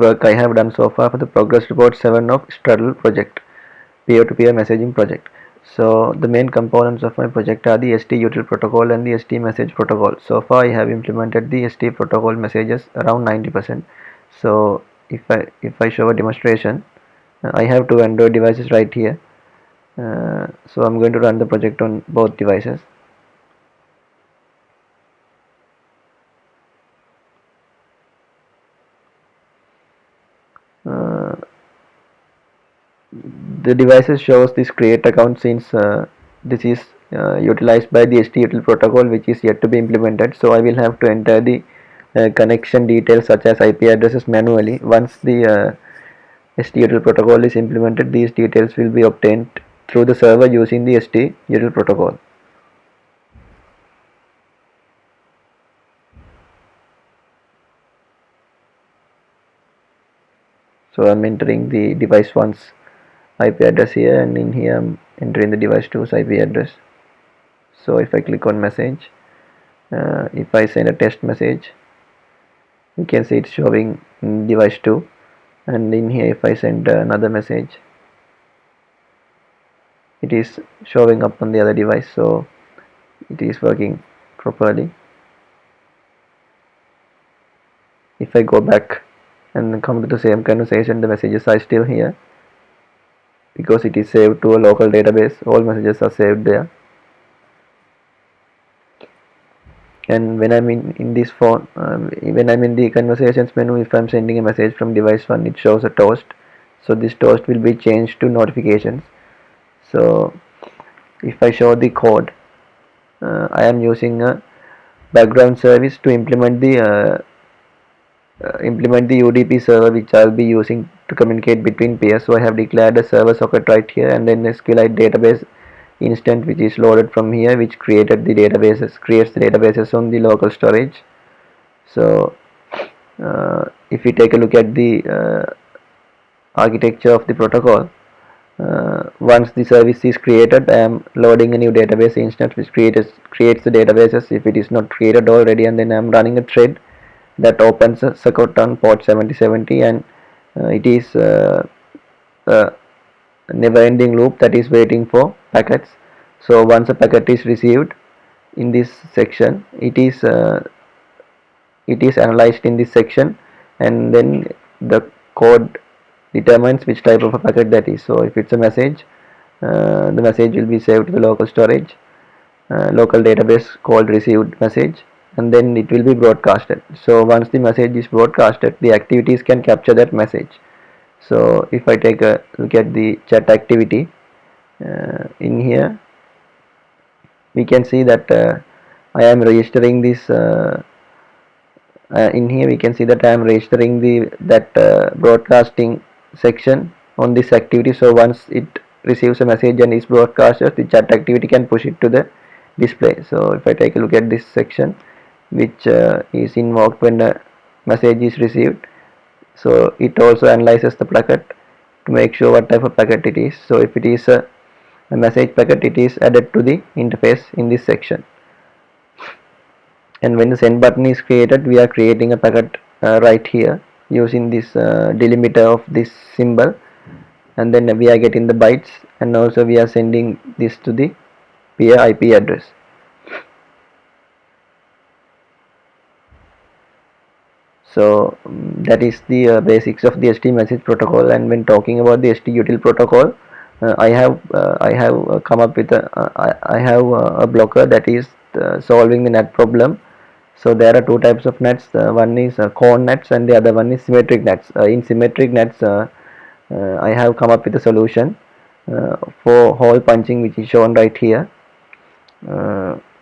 work I have done so far for the progress report 7 of Straddle project, peer-to-peer messaging project. So the main components of my project are the ST-util protocol and the ST message protocol. So far I have implemented the ST protocol messages around 90%. So if I show a demonstration, I have two Android devices right here. So I'm going to run the project on both devices. Uh, the devices shows this create account since this is utilized by the ST-util protocol, which is yet to be implemented. So I will have to enter the connection details such as IP addresses manually. Once the ST-util protocol is implemented, these details will be obtained through the server using the ST-util protocol. So I'm entering the device 1's IP address here, and in here I'm entering the device 2's IP address. So if I click on message, if I send a test message, you can see it's showing in device 2, and in here if I send another message, it is showing up on the other device. So it is working properly. If I go back and come to the same conversation, the messages are still here because it is saved to a local database. All messages are saved there. And when I'm in this phone, when I'm in the conversations menu, if I'm sending a message from device 1, it shows a toast. So this toast will be changed to notifications. So if I show the code, I am using a background service to implement the UDP server, which I'll be using to communicate between peers. So I have declared a server socket right here, and then a SQLite database instance which is loaded from here, which creates the databases on the local storage. So if we take a look at the architecture of the protocol, once the service is created, I am loading a new database instance which creates the databases if it is not created already, and then I am running a thread that opens a circuit on port 7070, and it is a never-ending loop that is waiting for packets. So once a packet is received in this section, it is analyzed in this section, and then the code determines which type of a packet that is. So if it's a message, the message will be saved to the local storage, local database called received message, and then it will be broadcasted. So once the message is broadcasted, the activities can capture that message. So if I take a look at the chat activity, in here we can see that I am registering this in here we can see that I am registering that broadcasting section on this activity. So once it receives a message and is broadcasted, the chat activity can push it to the display. So if I take a look at this section, which is invoked when a message is received, so it also analyzes the packet to make sure what type of packet it is. So if it is a message packet, it is added to the interface in this section. And when the send button is created, we are creating a packet right here using this delimiter of this symbol, and then we are getting the bytes, and also we are sending this to the peer IP address. So that is the basics of the ST message protocol. And when talking about the ST-util protocol, I have come up with a blocker that is solving the NAT problem. So there are two types of nets. One is cone nets, and the other one is symmetric nets. In symmetric nets, I have come up with a solution for hole punching, which is shown right here.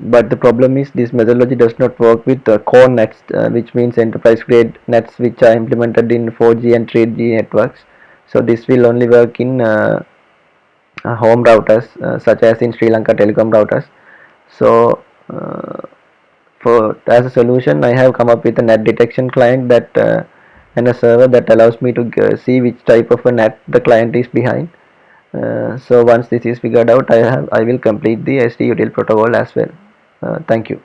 But the problem is this methodology does not work with core nets, which means enterprise grade nets which are implemented in 4G and 3G networks. So this will only work in home routers, such as in Sri Lanka Telecom routers. So as a solution, I have come up with a NAT detection client that and a server that allows me to see which type of a NAT the client is behind. So once this is figured out, I will complete the ST-util protocol as well. Thank you.